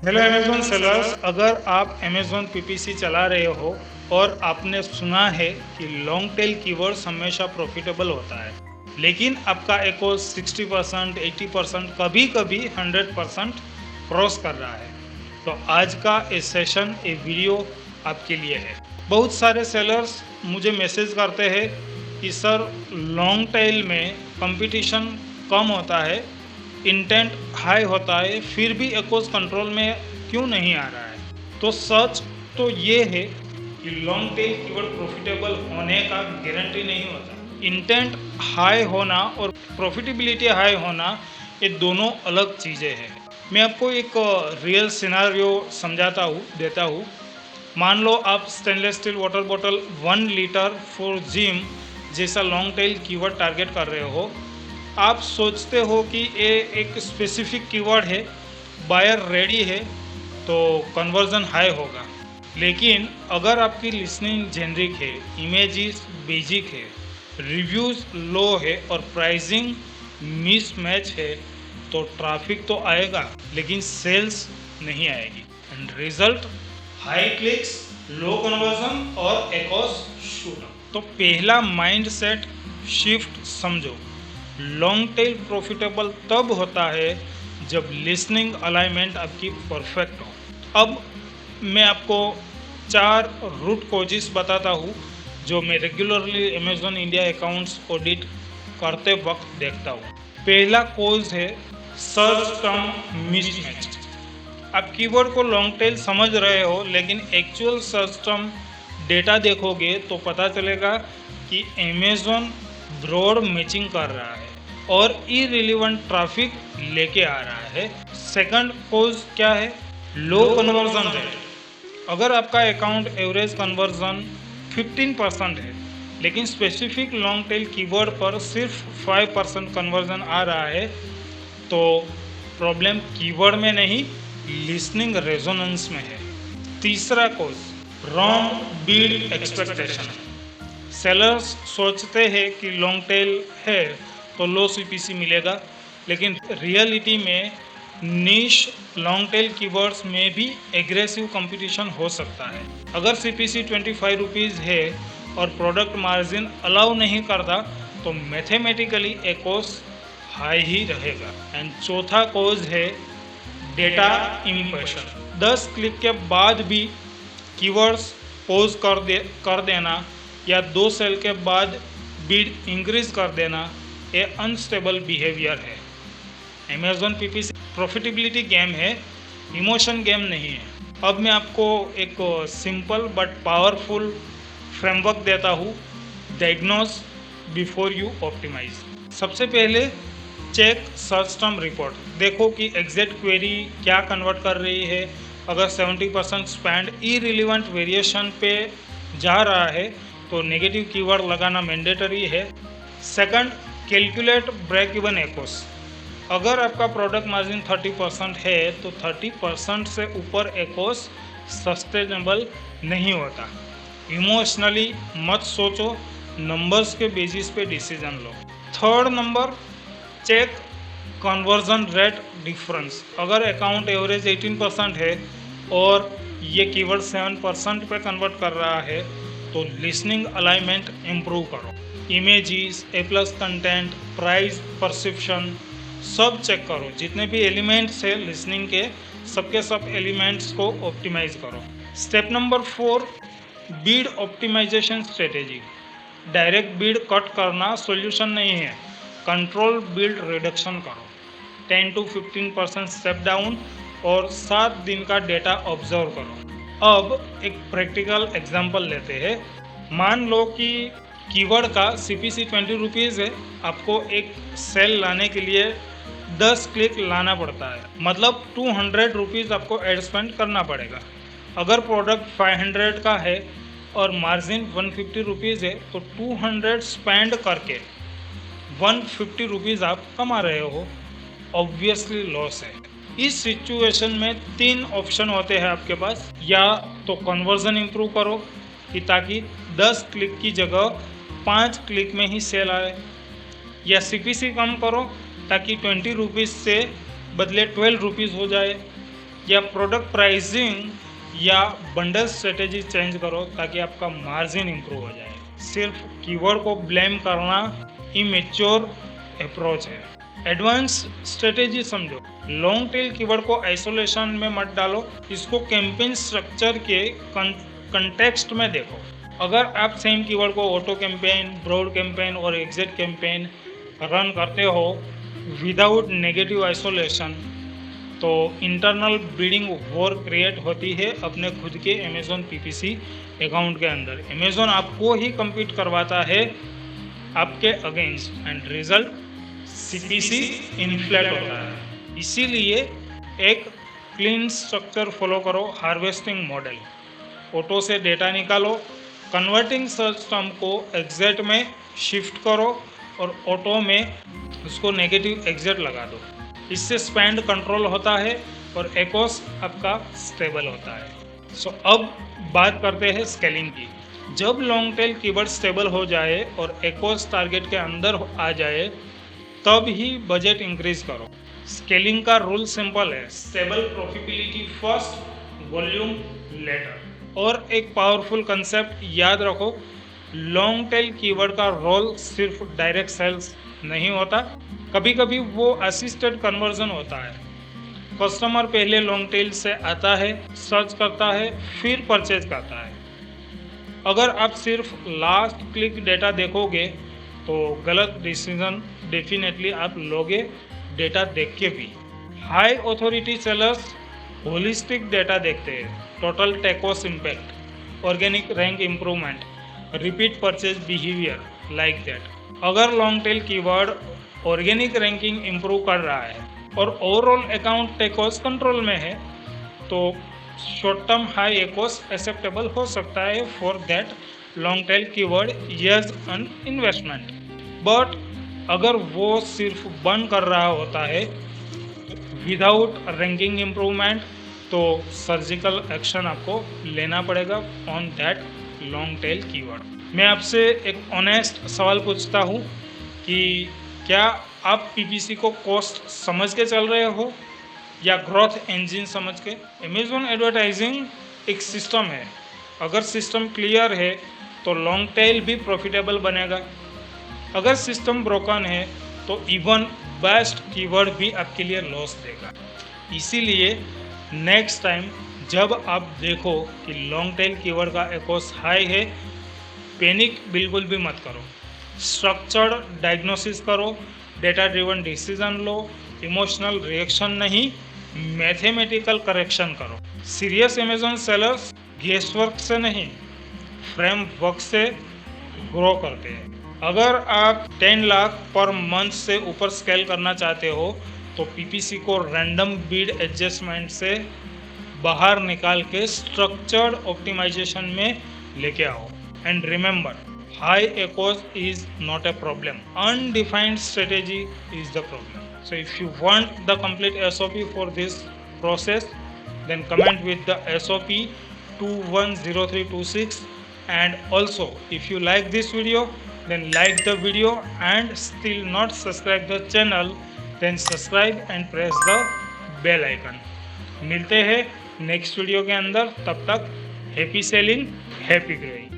Hello Amazon sellers, अगर आप Amazon PPC चला रहे हो और आपने सुना है कि लॉन्ग टेल कीवर्ड्स हमेशा प्रॉफिटेबल होता है, लेकिन आपका एको 60%, 80%, कभी कभी 100% क्रॉस कर रहा है, तो आज का ये सेशन, ये वीडियो आपके लिए है। बहुत सारे सेलर्स मुझे मैसेज करते हैं कि सर, लॉन्ग टेल में कंपटीशन कम होता है, इंटेंट हाई होता है, फिर भी एकोस कंट्रोल में क्यों नहीं आ रहा है। तो सच तो ये है कि लॉन्ग टेल कीवर्ड प्रॉफिटेबल होने का गारंटी नहीं होता। इंटेंट हाई होना और प्रॉफिटेबिलिटी हाई होना, ये दोनों अलग चीज़ें हैं। मैं आपको एक रियल सिनारियो समझाता हूँ, देता हूँ। मान लो आप stainless still water bottle 1 litre for gym जैसा लॉन्ग टेल कीवर्ड टारगेट कर रहे हो। आप सोचते हो कि ये एक स्पेसिफिक कीवर्ड है, बायर रेडी है, तो कन्वर्जन हाई होगा। लेकिन अगर आपकी लिसनिंग जेनरिक है, इमेजेस बेसिक है, रिव्यूज़ लो है और प्राइसिंग मिसमैच है, तो ट्रैफिक तो आएगा लेकिन सेल्स नहीं आएगी। And result, high clicks, low conversion और एकोस शूट। तो पहला माइंडसेट शिफ्ट समझो। लॉन्ग टेल प्रॉफिटेबल तब होता है जब लिसनिंग अलाइनमेंट आपकी परफेक्ट हो। अब मैं आपको 4 रूट कॉजेस बताता हूँ जो मैं regularly Amazon India accounts audit करते वक्त देखता हूँ। पहला कॉज है सर्च टर्म मिसमैच। आप कीवर्ड को लॉन्ग टेल समझ रहे हो, लेकिन एक्चुअल सर्च टर्म डेटा देखोगे तो पता चलेगा कि अमेज़न ब्रॉड मैचिंग कर रहा है और इरिलेवेंट ट्रैफिक लेके आ रहा है। सेकंड कॉज क्या है? लो कन्वर्जन रेट। अगर आपका अकाउंट एवरेज कन्वर्जन 15% है, लेकिन स्पेसिफिक लॉन्ग टेल कीवर्ड पर सिर्फ 5% कन्वर्जन आ रहा है, तो प्रॉब्लम कीवर्ड में नहीं, लिसनिंग रेजोनेंस में है। तीसरा cause, wrong bid expectation. Sellers सोचते हैं कि लॉन्ग टेल है तो लो सीपीसी मिलेगा, लेकिन रियलिटी में नीश लॉन्ग टेल कीवर्ड्स में भी एग्रेसिव कंपटीशन हो सकता है। अगर सीपीसी 25 रुपीज़ है और प्रोडक्ट मार्जिन अलाउ नहीं करता, तो मैथमेटिकली एकोस हाई ही रहेगा। एंड चौथा कॉज है डेटा इम्प्रेशन। 10 क्लिक के बाद भी कीवर्ड्स पोज कर देना या 2 सेल के बाद बिड इंक्रीज कर देना, ये अनस्टेबल बिहेवियर है। अमेज़न पीपीसी प्रॉफिटेबिलिटी गेम है, इमोशन गेम नहीं है। अब मैं आपको एक सिंपल बट पावरफुल फ्रेमवर्क देता हूँ, डायग्नोज बिफोर यू ऑप्टिमाइज। सबसे पहले चेक सर्च टर्म रिपोर्ट। देखो कि एग्जैक्ट क्वेरी क्या कन्वर्ट कर रही है। अगर 70% स्पेंड इरिलेवेंट वेरिएशन पे जा रहा है तो नेगेटिव कीवर्ड लगाना मैंडेटरी है। Second, calculate break even एकोस। अगर आपका प्रोडक्ट मार्जिन 30% है तो 30% से ऊपर एकोस सस्टेनेबल नहीं होता। इमोशनली मत सोचो, नंबर्स के बेसिस पे डिसीजन लो। Third number, check conversion rate difference. अगर अकाउंट एवरेज 18% है और ये कीवर्ड 7% पे कन्वर्ट कर रहा है, तो लिसनिंग अलाइनमेंट इम्प्रूव करो। इमेजेस, ए+ कंटेंट, प्राइस, परसेप्शन सब चेक करो। जितने भी एलिमेंट्स है लिसनिंग के, सबके सब एलिमेंट्स को ऑप्टिमाइज करो। Step number 4, bid optimisation strategy. Direct bid cut करना सॉल्यूशन नहीं है, कंट्रोल बिल्ड रिडक्शन करो। 10 to 15% स्टेप डाउन और 7 दिन का डेटा ऑब्जर्व करो। अब एक प्रैक्टिकल एग्जांपल लेते हैं। मान लो कि कीवर्ड का सीपीसी 20 रुपीज़ है, आपको एक सेल लाने के लिए 10 क्लिक लाना पड़ता है, मतलब 200 रुपीज़ आपको एड स्पेंड करना पड़ेगा। अगर प्रोडक्ट 500 का है और मार्जिन 150 रुपीज़ है, तो 200 स्पेंड करके 150 रुपीज़ आप कमा रहे हो, ऑब्वियसली लॉस है। इस सिचुएशन में 3 ऑप्शन होते हैं आपके पास। या तो कन्वर्जन इंप्रूव करो कि ताकि 10 क्लिक की जगह 5 क्लिक में ही सेल आए, या सीपीसी कम करो ताकि 20 रुपीज़ से बदले 12 रुपीज़ हो जाए, या प्रोडक्ट प्राइसिंग या बंडल स्ट्रेटेजी चेंज करो ताकि आपका मार्जिन इंप्रूव हो जाए। सिर्फ कीवर्ड को ब्लेम करना इमेच्योर अप्रोच है। एडवांस स्ट्रेटेजी समझो। लॉन्ग टेल कीवर्ड को आइसोलेशन में मत डालो, इसको कैंपेन स्ट्रक्चर के कंटेक्स्ट में देखो। अगर आप सेम कीवर्ड को ऑटो कैंपेन, ब्रॉड कैंपेन और एग्जिट कैंपेन रन करते हो विदाउट नेगेटिव आइसोलेशन, तो इंटरनल बिडिंग वॉर क्रिएट होती है अपने खुद के अमेज़ॉन पीपीसी अकाउंट के अंदर। अमेज़ॉन आपको ही कम्पीट करवाता है आपके against and result CPC inflate होता है। इसीलिए एक क्लीन स्ट्रक्चर फॉलो करो। हार्वेस्टिंग मॉडल, ऑटो से डेटा निकालो, कन्वर्टिंग सर्च टर्म को एग्जिट में शिफ्ट करो और ऑटो में उसको नेगेटिव एग्जिट लगा दो। इससे स्पेंड कंट्रोल होता है और एक्स आपका स्टेबल होता है। सो अब बात करते हैं स्केलिंग की। जब लॉन्ग टेल कीवर्ड स्टेबल हो जाए और एक्स टारगेट के अंदर आ जाए तब ही बजट इंक्रीज करो। स्केलिंग का रूल सिंपल है, stable profitability first, volume later. और एक पावरफुल कंसेप्ट याद रखो, लॉन्ग टेल कीवर्ड का रोल सिर्फ डायरेक्ट सेल्स नहीं होता, कभी कभी वो असिस्टेड कन्वर्जन होता है। कस्टमर पहले लॉन्ग टेल से आता है, सर्च करता है, फिर परचेज करता है। अगर आप सिर्फ लास्ट क्लिक डेटा देखोगे तो गलत डिसीजन डेफिनेटली आप लोगे डेटा देख के भी। High authority sellers holistic data देखते हैं, total TACoS impact, organic rank improvement, repeat purchase behaviour like that. अगर long tail keyword organic ranking improve कर रहा है और ओवरऑल अकाउंट टेकॉस कंट्रोल में है तो short term high ex acceptable हो सकता है for that long tail keyword as an investment. But अगर वो सिर्फ बंद कर रहा होता है विदाउट रैंकिंग इम्प्रूवमेंट तो सर्जिकल एक्शन आपको लेना पड़ेगा on that long tail keyword. मैं आपसे एक ऑनेस्ट सवाल पूछता हूँ कि क्या आप पीपीसी को कॉस्ट समझ के चल रहे हो या ग्रोथ इंजन समझ के? अमेज़ॉन एडवर्टाइजिंग एक सिस्टम है, अगर सिस्टम क्लियर है तो लॉन्ग टेल भी प्रॉफिटेबल बनेगा। अगर सिस्टम ब्रोकन है तो इवन बेस्ट कीवर्ड भी आपके लिए लॉस देगा। इसीलिए नेक्स्ट टाइम जब आप देखो कि लॉन्ग टेल कीवर्ड का एक्स हाई है, पैनिक बिल्कुल भी मत करो। स्ट्रक्चर्ड डायग्नोसिस करो, डेटा ड्रिवन डिसीजन लो, इमोशनल रिएक्शन नहीं, मैथमेटिकल करेक्शन करो। सीरियस अमेज़ॉन सेलर्स गेसवर्क से नहीं, फ्रेमवर्क से ग्रो करते हैं। अगर आप 10 लाख पर मंथ से ऊपर स्केल करना चाहते हो तो पीपीसी को रैंडम बीड एडजस्टमेंट से बाहर निकाल के स्ट्रक्चर्ड ऑप्टिमाइजेशन में लेके आओ। And remember, high x is not a problem, undefined strategy is the problem. So if you want the complete SOP for this process, then comment with the SOP 210326. And also if you like this video, then like the video, and still not subscribe the channel, then subscribe and press the bell icon. मिलते हैं next video के अंदर, तब तक happy selling, happy growing.